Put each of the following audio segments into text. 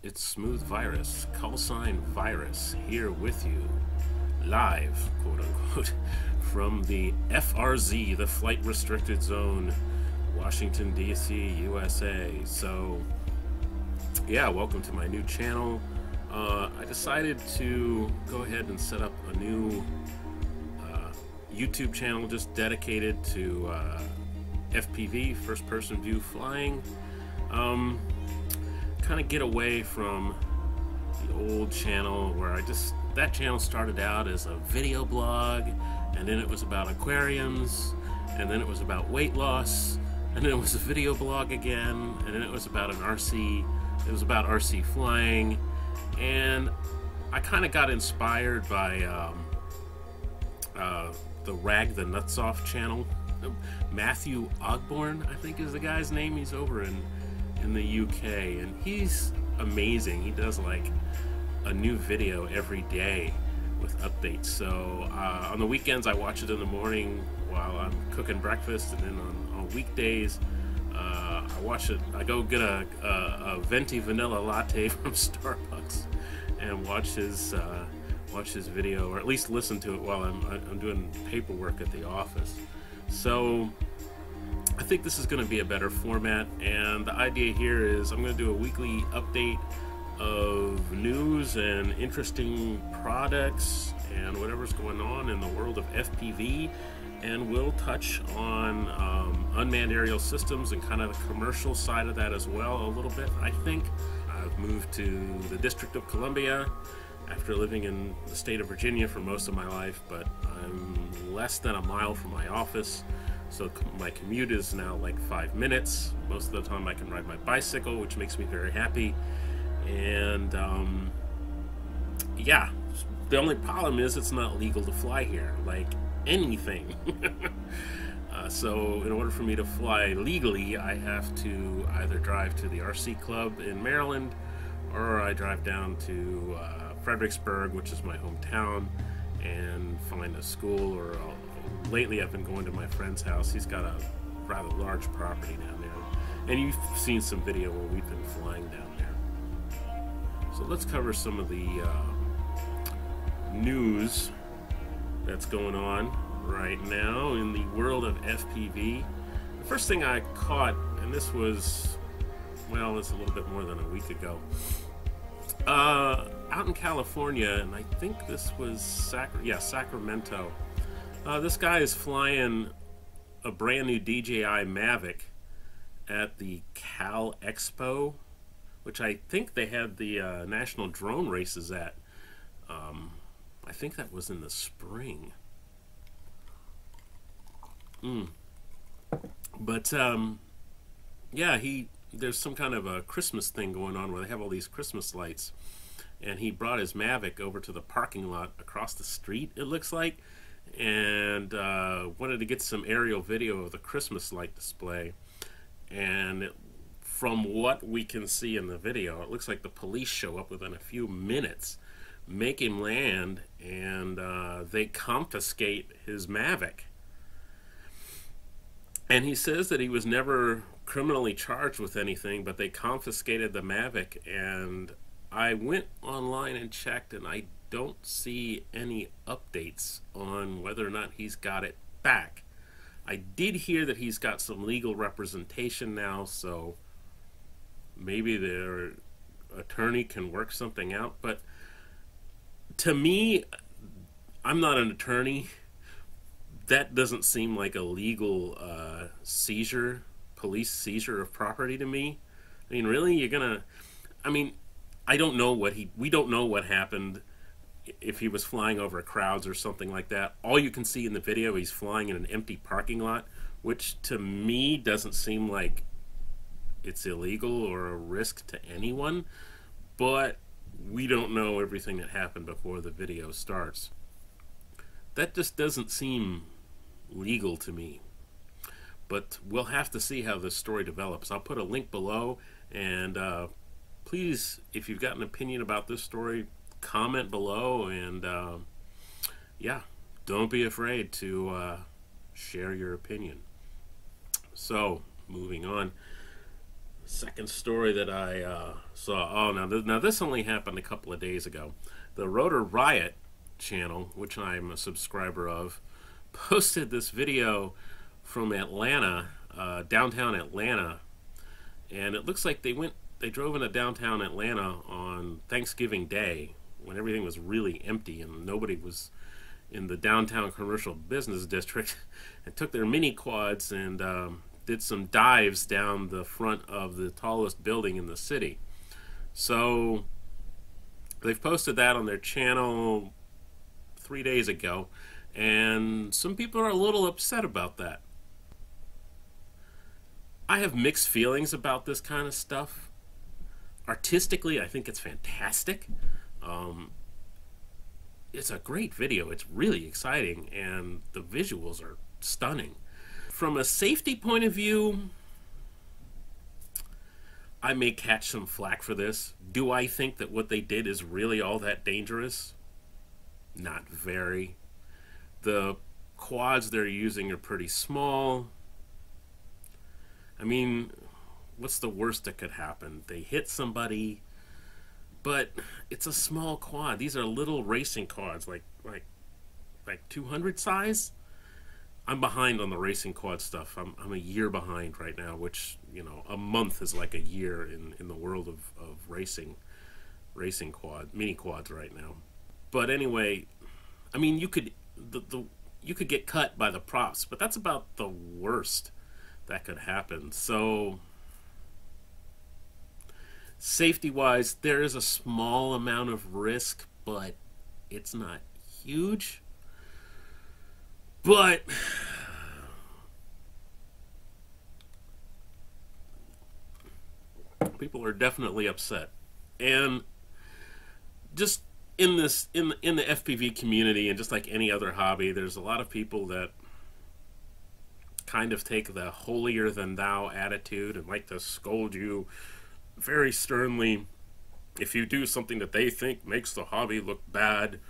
It's Smooth Virus, Callsign Virus, here with you, live, quote unquote, from the FRZ, the Flight Restricted Zone, Washington, D.C., USA. So, yeah, welcome to my new channel. I decided to go ahead and set up a new YouTube channel just dedicated to FPV, first person view flying. Kind of get away from the old channel where that channel started out as a video blog, and then it was about aquariums, and then it was about weight loss, and then it was a video blog again, and then it was about RC flying. And I kind of got inspired by the Rag the Nuts Off channel. Matthew Ogborn, I think is the guy's name. He's over in the UK, and he's amazing. He does like a new video every day with updates. So on the weekends I watch it in the morning while I'm cooking breakfast, and then on weekdays I watch it. I go get a venti vanilla latte from Starbucks and watch his video, or at least listen to it while I'm doing paperwork at the office. So I think this is going to be a better format, and the idea here is I'm going to do a weekly update of news and interesting products and whatever's going on in the world of FPV, and we'll touch on unmanned aerial systems and kind of the commercial side of that as well a little bit. I think I've moved to the District of Columbia after living in the state of Virginia for most of my life, but I'm less than a mile from my office. So my commute is now like 5 minutes. Most of the time I can ride my bicycle, which makes me very happy. And yeah, the only problem is it's not legal to fly here, like anything. So in order for me to fly legally, I have to either drive to the RC Club in Maryland, or I drive down to Fredericksburg, which is my hometown, and find a school. Or lately I've been going to my friend's house. He's got a rather large property down there, and you've seen some video where we've been flying down there. So let's cover some of the news that's going on right now in the world of FPV. The first thing I caught, and this was, well, it's a little bit more than a week ago, out in California, and I think this was Sacramento. This guy is flying a brand new DJI Mavic at the Cal Expo, which I think they had the national drone races at. I think that was in the spring. But yeah, there's some kind of a Christmas thing going on where they have all these Christmas lights, and he brought his Mavic over to the parking lot across the street, it looks like, and wanted to get some aerial video of the Christmas light display. And from what we can see in the video, it looks like the police show up within a few minutes, make him land, and they confiscate his Mavic. And he says that he was never criminally charged with anything, but they confiscated the Mavic. And I went online and checked, and I don't see any updates on whether or not he's got it back. I did hear that he's got some legal representation now, so maybe their attorney can work something out. But to me, I'm not an attorney. That doesn't seem like a legal seizure, police seizure of property to me. I mean, really, you're gonna? I mean, I don't know we don't know what happened, if he was flying over crowds or something like that. All you can see in the video, he's flying in an empty parking lot, which to me doesn't seem like it's illegal or a risk to anyone. But we don't know everything that happened before the video starts. That just doesn't seem legal to me. But we'll have to see how this story develops. I'll put a link below, and please, if you've got an opinion about this story, comment below, and yeah, don't be afraid to share your opinion. So, moving on. Second story that I saw. Oh, now this only happened a couple of days ago. The Rotor Riot channel, which I'm a subscriber of, posted this video from Atlanta, downtown Atlanta, and it looks like they drove into downtown Atlanta on Thanksgiving Day when everything was really empty and nobody was in the downtown commercial business district, and took their mini quads and did some dives down the front of the tallest building in the city. So they've posted that on their channel 3 days ago, and some people are a little upset about that. I have mixed feelings about this kind of stuff. Artistically, I think it's fantastic. It's a great video. It's really exciting, and the visuals are stunning. From a safety point of view, I may catch some flack for this. Do I think that what they did is really all that dangerous? Not very. The quads they're using are pretty small. I mean, what's the worst that could happen? They hit somebody, but it's a small quad. These are little racing quads, like 200 size. I'm behind on the racing quad stuff. I'm a year behind right now, which, you know, a month is like a year in the world of racing mini quads right now. But anyway, I mean, you could get cut by the props, but that's about the worst that could happen. So safety wise, there is a small amount of risk, but it's not huge. But people are definitely upset. And just in the FPV community, and just like any other hobby, there's a lot of people that kind of take the holier than thou attitude and like to scold you very sternly if you do something that they think makes the hobby look bad.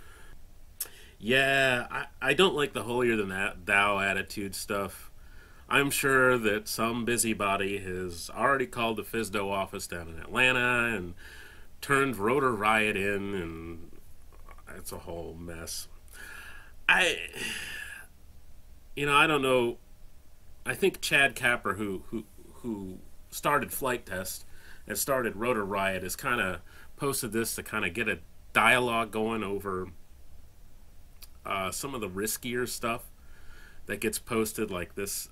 Yeah, I don't like the holier than thou attitude stuff. I'm sure that some busybody has already called the FSDO office down in Atlanta and turned Rotor Riot in, and it's a whole mess. I don't know. I think Chad Capper, who started Flight Test and started Rotor Riot, has kind of posted this to kind of get a dialogue going over some of the riskier stuff that gets posted, like this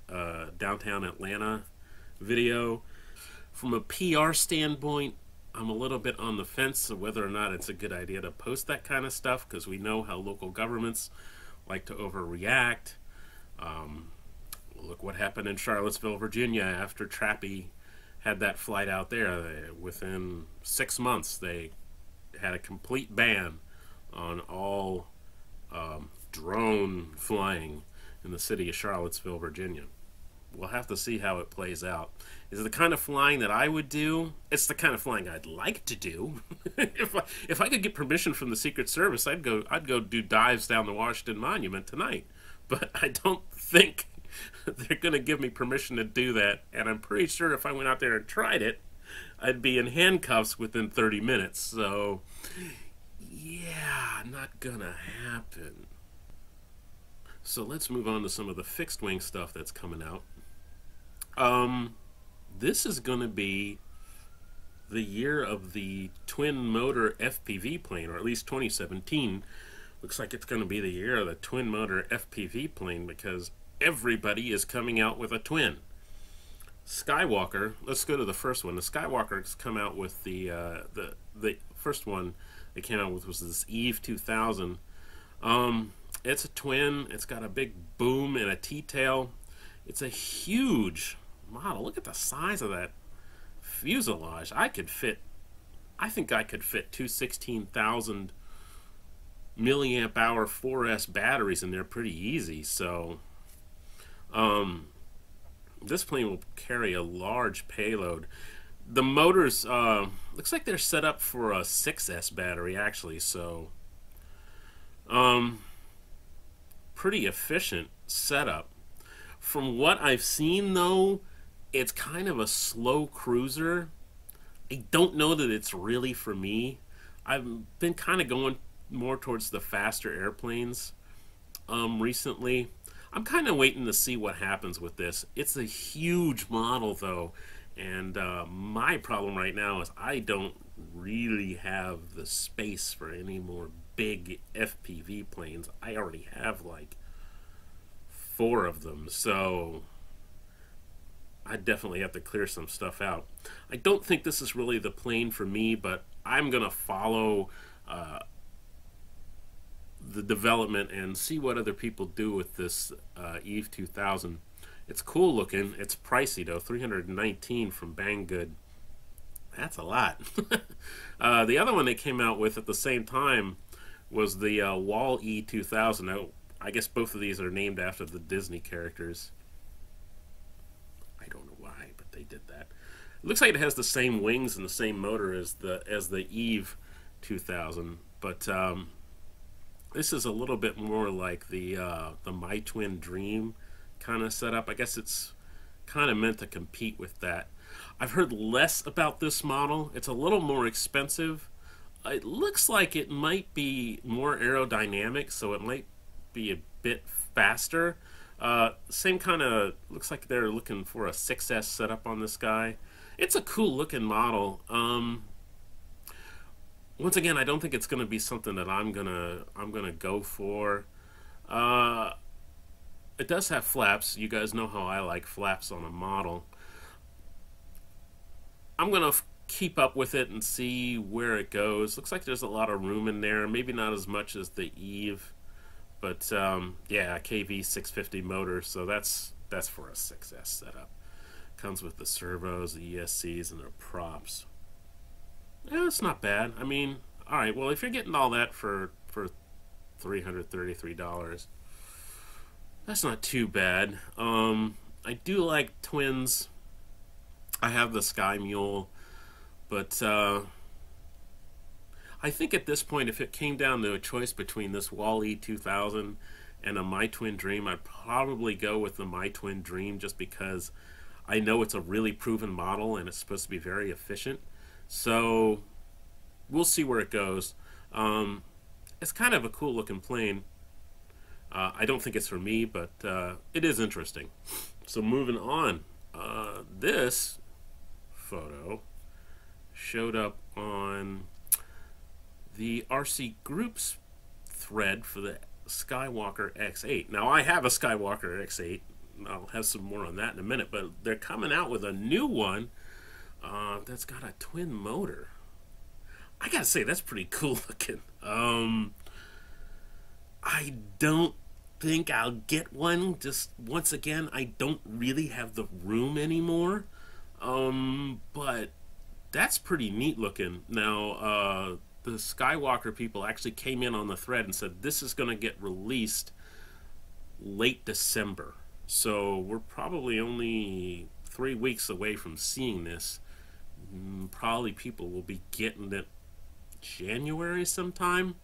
downtown Atlanta video. From a PR standpoint, I'm a little bit on the fence of whether or not it's a good idea to post that kind of stuff, because we know how local governments like to overreact. Look what happened in Charlottesville, Virginia, after Trappy had that flight out there. Within 6 months, they had a complete ban on all drone flying in the city of Charlottesville, Virginia. We'll have to see how it plays out. Is it the kind of flying that I would do? It's the kind of flying I'd like to do. If I could get permission from the Secret Service, I'd go do dives down the Washington Monument tonight. But I don't think they're going to give me permission to do that. And I'm pretty sure if I went out there and tried it, I'd be in handcuffs within 30 minutes. So, yeah, not gonna happen. So let's move on to some of the fixed wing stuff that's coming out. This is going to be the year of the twin motor FPV plane, or at least 2017. Looks like it's going to be the year of the twin motor FPV plane, because everybody is coming out with a twin. Skywalker, let's go to the first one. The Skywalker's come out with the first one they came out with was this EVE-2000. It's a twin. It's got a big boom and a T-tail. It's a huge model. Look at the size of that fuselage. I think I could fit two 16,000 milliamp hour 4S batteries in there pretty easy. So this plane will carry a large payload. The motors looks like they're set up for a 6S battery actually, so pretty efficient setup. From what I've seen though, It's kind of a slow cruiser. I don't know that it's really for me. I've been kind of going more towards the faster airplanes recently. I'm kind of waiting to see what happens with this. It's a huge model, though, and my problem right now is I don't really have the space for any more big FPV planes. I already have like 4 of them, so I definitely have to clear some stuff out. I don't think this is really the plane for me, but I'm gonna follow the development and see what other people do with this EVE-2000. It's cool looking. It's pricey though, $319 from Banggood. That's a lot. The other one they came out with at the same time was the WALLE-E2000. Now, I guess both of these are named after the Disney characters. I don't know why, but they did that. It looks like it has the same wings and the same motor as the EVE-2000, but this is a little bit more like the My Twin Dream kind of setup. I guess it's kind of meant to compete with that. I've heard less about this model. It's a little more expensive. It looks like it might be more aerodynamic, so it might be a bit faster. Same kind of, looks like they're looking for a 6S setup on this guy. It's a cool looking model. Once again, I don't think it's going to be something that I'm gonna go for. It does have flaps. You guys know how I like flaps on a model. I'm gonna keep up with it and see where it goes. Looks like there's a lot of room in there. Maybe not as much as the Eve, but yeah, KV 650 motor. So that's for a 6S setup. Comes with the servos, the ESCs, and their props. Yeah, it's not bad. I mean, all right. Well, if you're getting all that for $333, that's not too bad. I do like twins. I have the Sky Mule, but I think at this point, if it came down to a choice between this WALL-E2000 and a My Twin Dream, I'd probably go with the My Twin Dream just because I know it's a really proven model and it's supposed to be very efficient. So we'll see where it goes. It's kind of a cool looking plane. I don't think it's for me, but it is interesting. So moving on, this photo showed up on the RC Groups thread for the Skywalker X8. Now, I have a Skywalker X8. I'll have some more on that in a minute, but they're coming out with a new one that's got a twin motor. I gotta say, that's pretty cool looking. I don't think I'll get one. Just once again, I don't really have the room anymore. But that's pretty neat looking. Now, the Skywalker people actually came in on the thread and said this is going to get released late December. So we're probably only 3 weeks away from seeing this. Probably people will be getting it January sometime.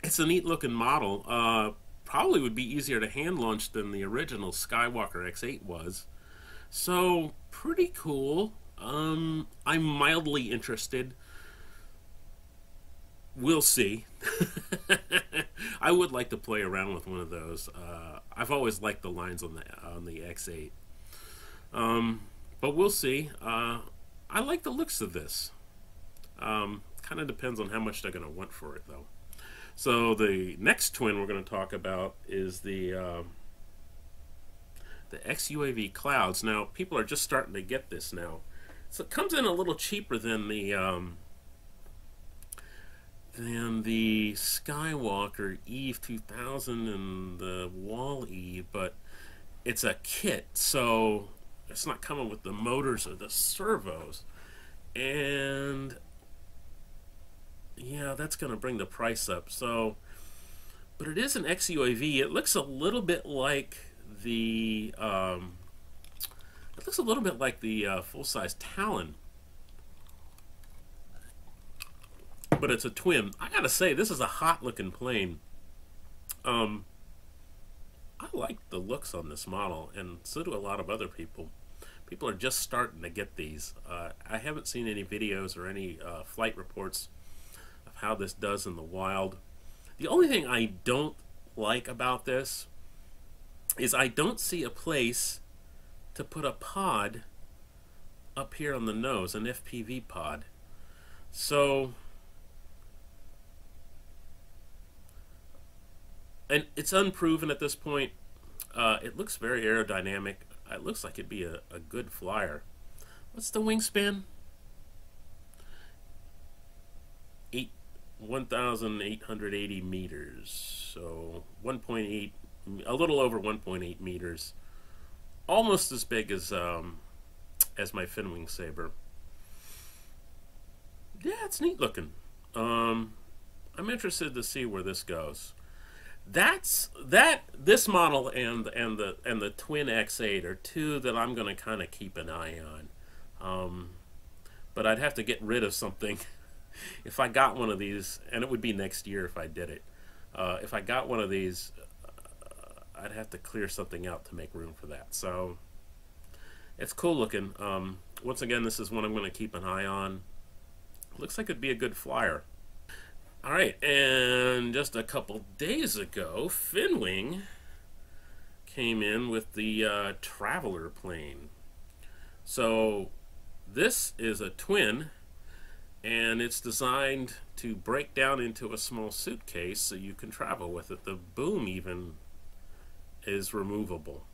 It's a neat looking model. Probably would be easier to hand launch than the original Skywalker X8 was. So pretty cool. I'm mildly interested. We'll see. I would like to play around with one of those. I've always liked the lines on the X8. But we'll see. I like the looks of this. Kind of depends on how much they're going to want for it, though. So the next twin we're going to talk about is the XUAV Clouds. Now, people are just starting to get this now. So it comes in a little cheaper than the Skywalker EVE-2000 and the WALL-E, but it's a kit, so it's not coming with the motors or the servos. And yeah, that's going to bring the price up. So, but it is an XUAV. It looks a little bit like the full-size Talon, but it's a twin. I gotta say, this is a hot-looking plane. I like the looks on this model, and so do a lot of other people. People are just starting to get these. I haven't seen any videos or any flight reports of how this does in the wild. The only thing I don't like about this is I don't see a place to put a pod up here on the nose, an FPV pod. So, and it's unproven at this point. It looks very aerodynamic. It looks like it'd be a good flyer. What's the wingspan? 1,880 meters. So 1.8, a little over 1.8 meters. Almost as big as my Finwing Saber. Yeah, it's neat looking. I'm interested to see where this goes. This model and the Twin X8 are two that I'm going to kind of keep an eye on. But I'd have to get rid of something if I got one of these, and it would be next year if I did it. If I got one of these, I'd have to clear something out to make room for that. So it's cool looking. Once again, this is one I'm going to keep an eye on. Looks like it'd be a good flyer. Alright, and just a couple days ago, Finwing came in with the Traveler plane. So this is a twin, and it's designed to break down into a small suitcase so you can travel with it. The boom even is removable.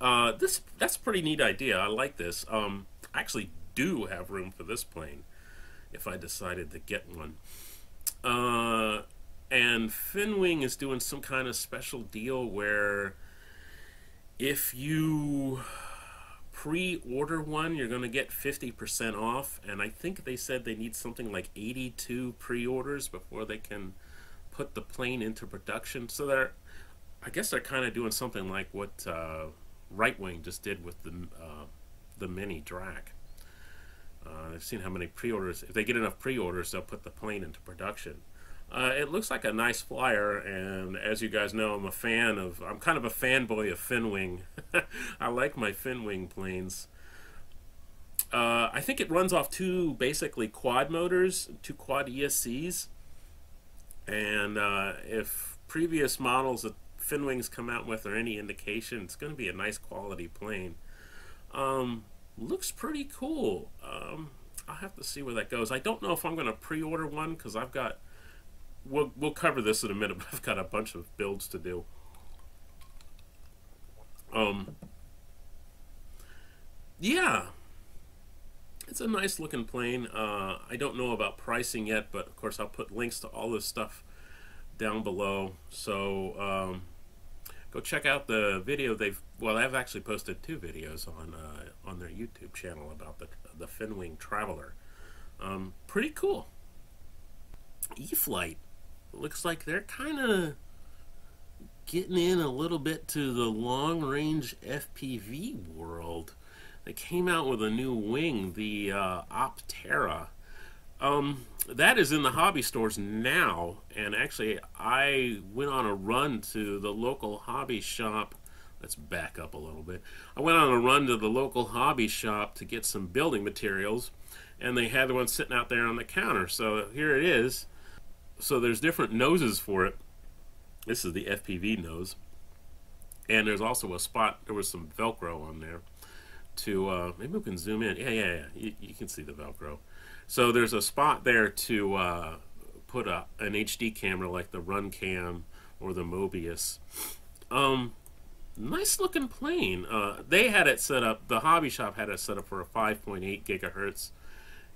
That's a pretty neat idea. I like this. I actually do have room for this plane if I decided to get one. And Finwing is doing some kind of special deal where if you pre-order one, you're going to get 50% off, and I think they said they need something like 82 pre-orders before they can put the plane into production. So I guess they're kind of doing something like what Right Wing just did with the Mini Drac. They've seen how many pre-orders. If they get enough pre-orders, they'll put the plane into production. It looks like a nice flyer, and as you guys know, I'm kind of a fanboy of Finwing. I like my Finwing planes. I think it runs off two basically quad motors, two quad ESCs, and if previous models that Finwing's come out with are any indication, it's going to be a nice quality plane. Looks pretty cool. I'll have to see where that goes. I don't know if I'm going to pre-order one because I've got. We'll cover this in a minute, but I've got a bunch of builds to do. Yeah, it's a nice looking plane. I don't know about pricing yet, but of course I'll put links to all this stuff down below. So go check out the video I've actually posted 2 videos on their YouTube channel about the Finwing Traveler. Pretty cool. Eflite. Looks like they're kind of getting in a little bit to the long-range FPV world. They came out with a new wing, the Opterra. That is in the hobby stores now, and actually I went on a run to the local hobby shop. Let's back up a little bit. I went on a run to the local hobby shop to get some building materials, and they had one sitting out there on the counter. So here it is. So there's different noses for it. This is the FPV nose, and there's also a spot. There was some Velcro on there to maybe we can zoom in. Yeah. You can see the Velcro. So there's a spot there to put an HD camera like the Runcam or the Mobius. Nice looking plane. They had it set up. The hobby shop had it set up for a 5.8 gigahertz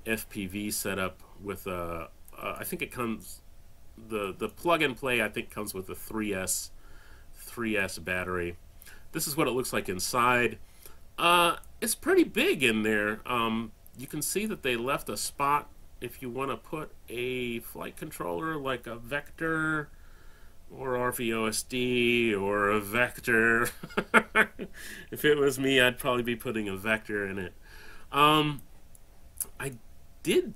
FPV setup with a. I think it comes. The plug and play I think comes with a 3S battery. This is what it looks like inside. It's pretty big in there. You can see that they left a spot if you want to put a flight controller like a Vector or RVOSD or a Vector. If it was me, I'd probably be putting a Vector in it. It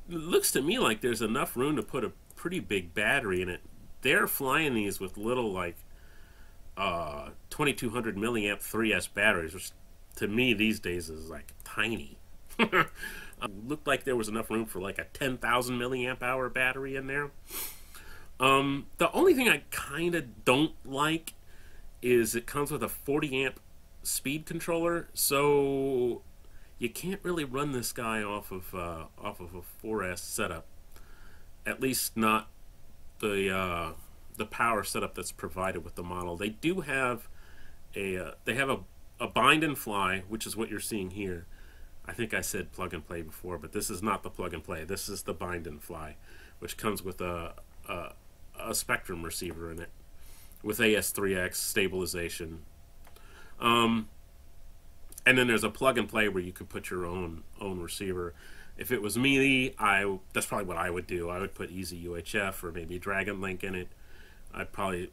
looks to me like there's enough room to put a pretty big battery in it. They're flying these with little like 2200 milliamp 3S batteries, which to me these days is like tiny. Looked like there was enough room for like a 10,000 milliamp hour battery in there. The only thing I kind of don't like is it comes with a 40 amp speed controller, so you can't really run this guy off of a 4S setup. At least not the power setup that's provided with the model. They do have a bind and fly, which is what you're seeing here. I think I said plug and play before, but this is not the plug and play. This is the bind and fly, which comes with a Spectrum receiver in it with AS3X stabilization. And then there's a plug and play where you can put your own receiver. If it was me, that's probably what I would do. I would put Easy UHF or maybe Dragon Link in it. I'd probably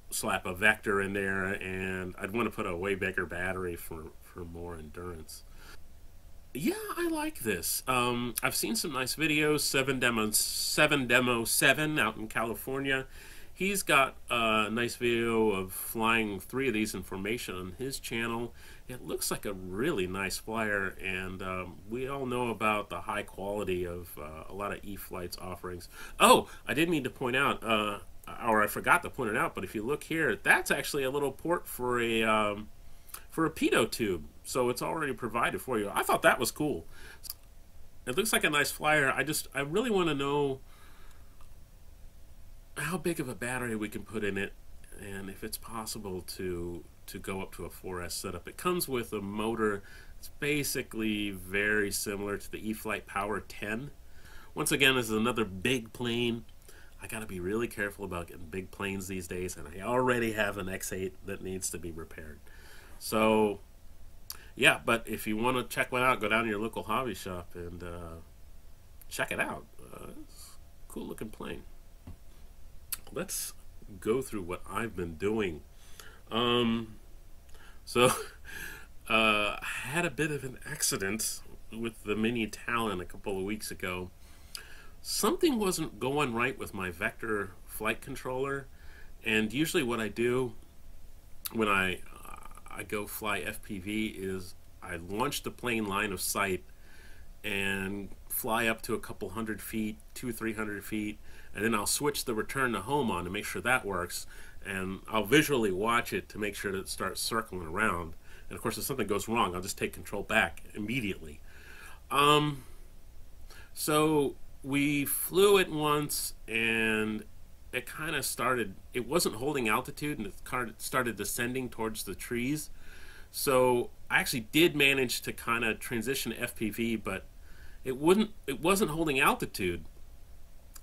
slap a Vector in there, and I'd want to put a way bigger battery for more endurance. Yeah, I like this. I've seen some nice videos. 7 Demo 7 out in California. He's got a nice video of flying 3 of these in formation on his channel. It looks like a really nice flyer, and we all know about the high quality of a lot of Eflite's offerings. Oh, I did mean to point out, or I forgot to point it out, but if you look here, that's actually a little port for a pitot tube, so it's already provided for you. I thought that was cool. It looks like a nice flyer. I really want to know how big of a battery we can put in it, and if it's possible to go up to a 4S setup. It comes with a motor. It's basically very similar to the Eflite Power 10. Once again, this is another big plane. I gotta be really careful about getting big planes these days, and I already have an X8 that needs to be repaired. So, yeah, but if you want to check one out, go down to your local hobby shop and check it out. It's a cool looking plane. Let's go through what I've been doing. So, I had a bit of an accident with the mini Talon a couple of weeks ago. Something wasn't going right with my Vector flight controller, and usually what I do when I go fly FPV is I launch the plane line of sight and fly up to a couple hundred feet, 200 or 300 feet, and then I'll switch the return to home on to make sure that works, and I'll visually watch it to make sure that it starts circling around. And of course, if something goes wrong, I'll just take control back immediately. So we flew it once, and it kind of started, it wasn't holding altitude, and it started descending towards the trees. So I actually did manage to kind of transition to FPV, but it wasn't holding altitude,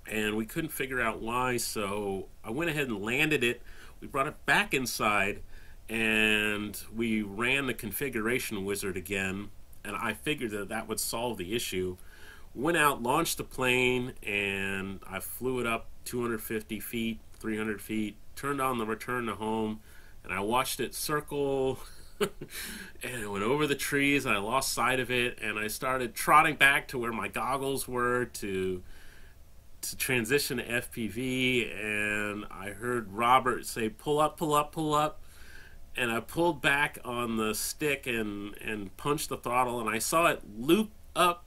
and we couldn't figure out why. So I went ahead and landed it. We brought it back inside, and we ran the configuration wizard again, and I figured that that would solve the issue. Went out, launched the plane, and I flew it up 250 feet, 300 feet, turned on the return to home, and I watched it circle, and it went over the trees, and I lost sight of it, and I started trotting back to where my goggles were to transition to FPV, and I heard Robert say, pull up, pull up, pull up, and I pulled back on the stick and punched the throttle, and I saw it loop up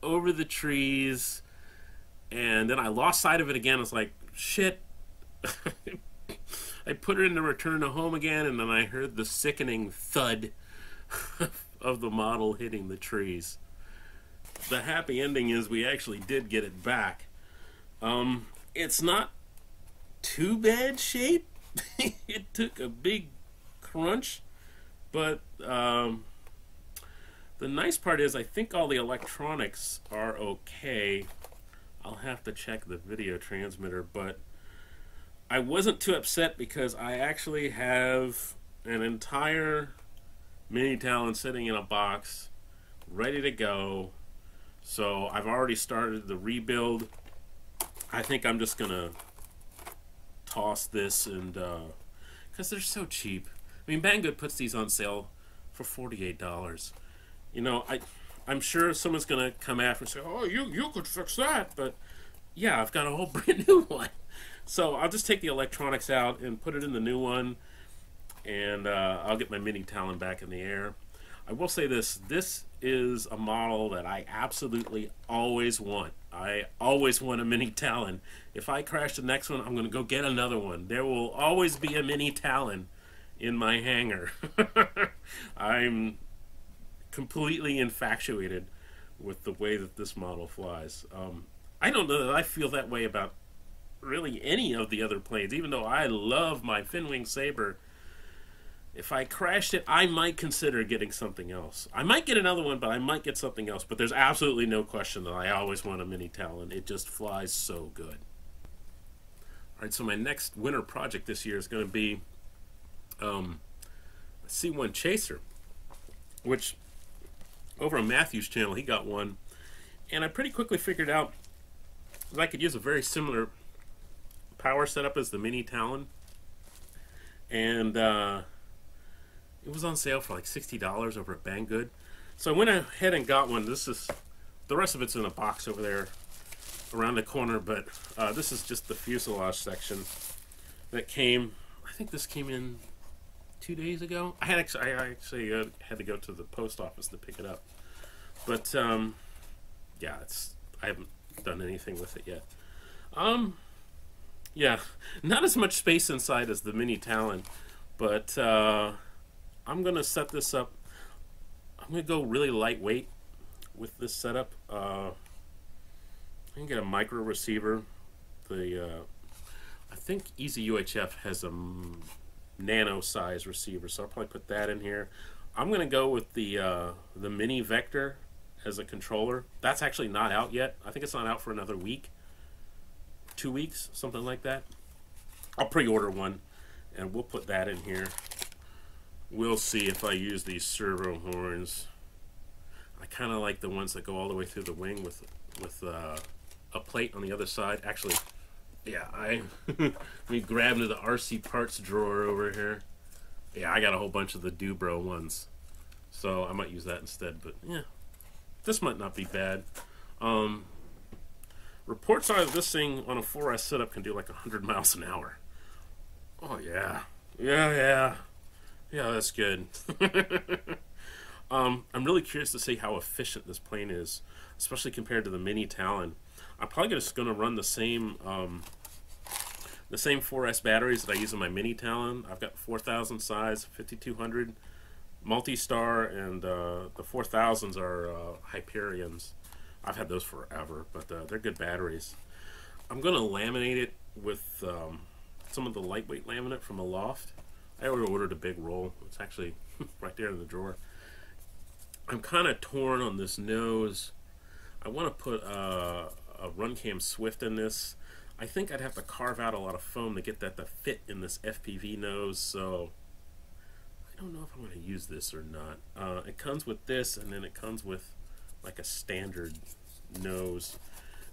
over the trees, and then I lost sight of it again. I was like, shit. I put it in the return to home again, and then I heard the sickening thud of the model hitting the trees. The happy ending is we actually did get it back. It's not too bad shape. It took a big crunch, but the nice part is I think all the electronics are okay. I'll have to check the video transmitter, but I wasn't too upset because I actually have an entire mini Talon sitting in a box ready to go. So I've already started the rebuild. I think I'm just gonna toss this, and because they're so cheap. I mean, Banggood puts these on sale for $48. You know, I'm sure someone's gonna come after and say, "Oh, you could fix that," but yeah, I've got a whole brand new one. So I'll just take the electronics out and put it in the new one, and I'll get my mini Talon back in the air. I will say this: this is a model that I absolutely always want. I always want a mini Talon. If I crash the next one, I'm going to go get another one. There will always be a mini Talon in my hangar. I'm completely infatuated with the way that this model flies. I don't know that I feel that way about really any of the other planes, even though I love my Finwing Saber. If I crashed it, I might consider getting something else. I might get another one, but I might get something else. But there's absolutely no question that I always want a mini Talon. It just flies so good. Alright, so my next winter project this year is going to be a C1 Chaser, which over on Matthew's channel, he got one. And I pretty quickly figured out that I could use a very similar power setup as the mini Talon. And it was on sale for like $60 over at Banggood. So I went ahead and got one. This is, the rest of it's in a box over there around the corner, but this is just the fuselage section that came. I think this came in 2 days ago. I actually had to go to the post office to pick it up. But yeah, I haven't done anything with it yet. Yeah, not as much space inside as the mini Talon, but I'm going to set this up. I'm going to go really lightweight with this setup. I can get a micro receiver. I think Easy UHF has a nano size receiver, so I'll probably put that in here. I'm going to go with the mini Vector as a controller. That's actually not out yet. I think it's not out for another week, 2 weeks, something like that. I'll pre-order one, and we'll put that in here. We'll see if I use these servo horns. I kind of like the ones that go all the way through the wing with a plate on the other side. Actually, yeah, let me grab into the RC parts drawer over here. Yeah, I got a whole bunch of the Dubro ones, so I might use that instead. But yeah, this might not be bad. Reports are that this thing on a 4S setup can do like 100 miles an hour. Oh yeah, yeah, that's good. I'm really curious to see how efficient this plane is, especially compared to the mini Talon. I'm probably just going to run the same 4S batteries that I use in my mini Talon. I've got 4000 size, 5200 multi-star, and the 4000s are Hyperions. I've had those forever, but they're good batteries. I'm going to laminate it with some of the lightweight laminate from Aloft. I already ordered a big roll. It's actually right there in the drawer. I'm kind of torn on this nose. I want to put a Runcam Swift in this. I think I'd have to carve out a lot of foam to get that to fit in this FPV nose, so I don't know if I'm going to use this or not. It comes with this, and then it comes with like a standard nose.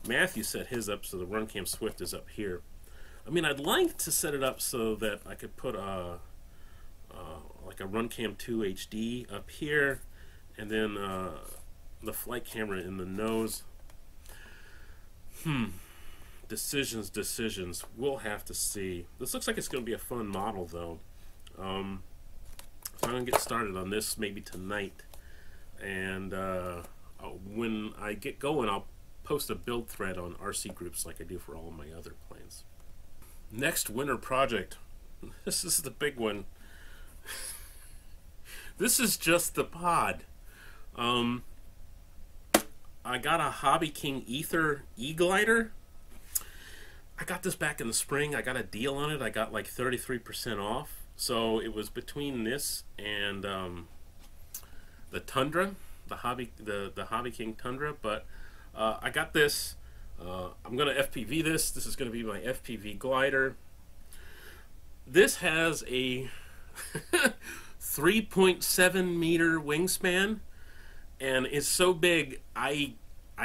Matthew set his up so the Runcam Swift is up here. I mean, I'd like to set it up so that I could put like a Runcam 2 HD up here, and then the flight camera in the nose. Decisions. We'll have to see. This looks like it's going to be a fun model, though. So I'm going to get started on this maybe tonight, and when I get going, I'll post a build thread on RC groups like I do for all of my other planes. Next winter project. This is the big one. This is just the pod. I got a HobbyKing Aether E-Glider. I got this back in the spring. I got a deal on it. I got like 33% off. So it was between this and the Tundra, the HobbyKing Tundra. But I got this. I'm going to FPV this. This is going to be my FPV Glider. This has a 3.7 meter wingspan, and it's so big I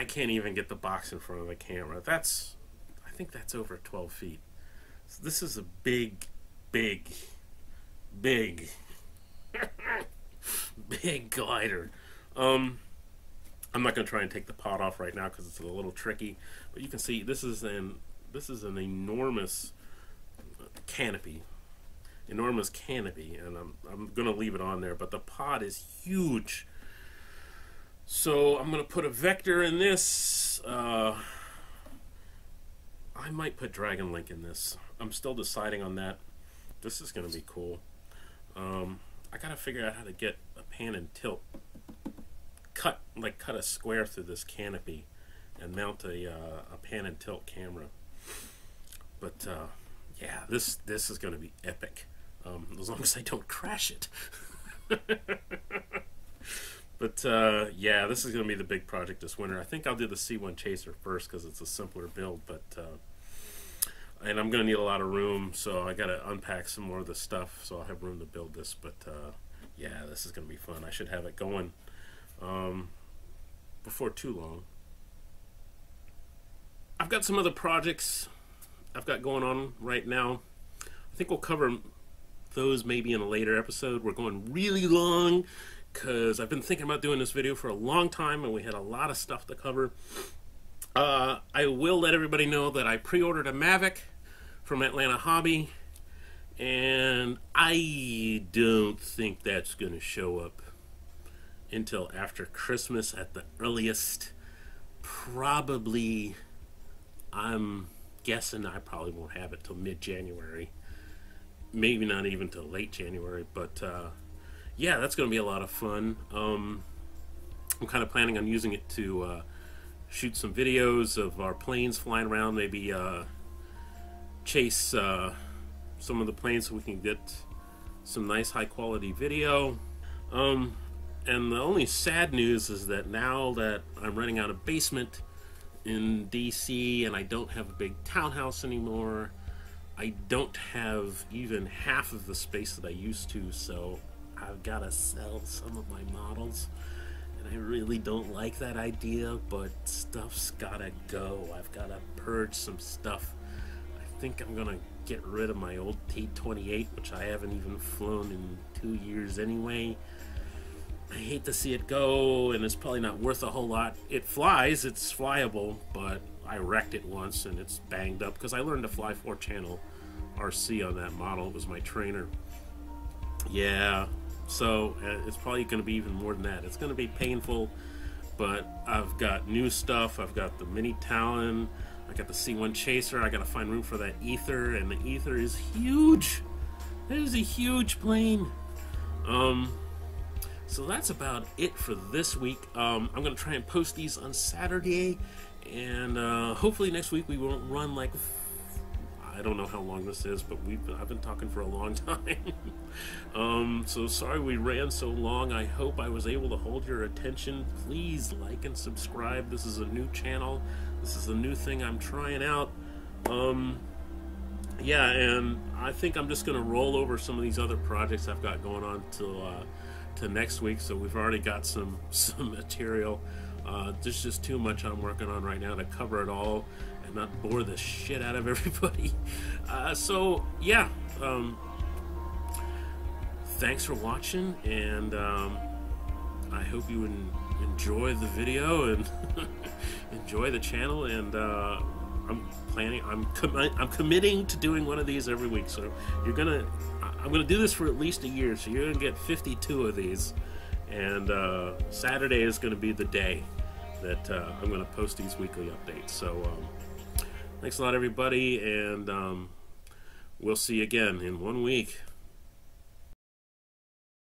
can't even get the box in front of the camera. I think that's over 12 feet. So this is a big big glider. I'm not going to try and take the pod off right now because it's a little tricky, but you can see this is an enormous canopy. enormous canopy, and I'm gonna leave it on there, but the pod is huge. So I'm gonna put a vector in this. I might put Dragon Link in this. I'm still deciding on that. This is gonna be cool. I gotta figure out how to get a pan and tilt, cut a square through this canopy and mount a pan and tilt camera. But yeah, this is going to be epic, as long as I don't crash it. But yeah, this is going to be the big project this winter. I think I'll do the C1 Chaser first because it's a simpler build, but and I'm going to need a lot of room, so I got to unpack some more of the stuff so I'll have room to build this. But yeah, this is going to be fun. I should have it going before too long. I've got some other projects I've got going on right now. I think we'll cover those maybe in a later episode. We're going really long because I've been thinking about doing this video for a long time, and we had a lot of stuff to cover. I will let everybody know that I pre-ordered a Mavic from Atlanta Hobby, and I don't think that's going to show up until after Christmas at the earliest. Probably, I'm guessing I probably won't have it till mid-January. Maybe not even till late January, but yeah, that's going to be a lot of fun. I'm kind of planning on using it to shoot some videos of our planes flying around, maybe chase some of the planes so we can get some nice high-quality video. And the only sad news is that now that I'm renting out a basement in DC and I don't have a big townhouse anymore, I don't have even half of the space that I used to, so I've got to sell some of my models. And I really don't like that idea, but stuff's gotta go. I've got to purge some stuff. I think I'm gonna get rid of my old T-28, which I haven't even flown in 2 years anyway. I hate to see it go, and it's probably not worth a whole lot. It flies, it's flyable, but I wrecked it once and it's banged up because I learned to fly 4-channel RC on that model. It was my trainer. Yeah, so it's probably going to be even more than that. It's going to be painful, but I've got new stuff. I've got the mini Talon. I got the C1 Chaser. I got to find room for that Aether, and the Aether is huge. That is a huge plane. So that's about it for this week. I'm going to try and post these on Saturday, and hopefully next week we won't run like, I don't know how long this is, but I've been talking for a long time. So sorry we ran so long. I hope I was able to hold your attention. Please like and subscribe. This is a new channel. This is a new thing I'm trying out. Yeah, and I think I'm just going to roll over some of these other projects I've got going on to next week. So we've already got some material. There's just too much I'm working on right now to cover it all and not bore the shit out of everybody. So yeah, thanks for watching, and I hope you enjoy the video and enjoy the channel. And I'm committing to doing one of these every week. So I'm gonna do this for at least a year. So you're gonna get 52 of these, and Saturday is gonna be the day that I'm gonna post these weekly updates. So thanks a lot, everybody, and we'll see you again in 1 week.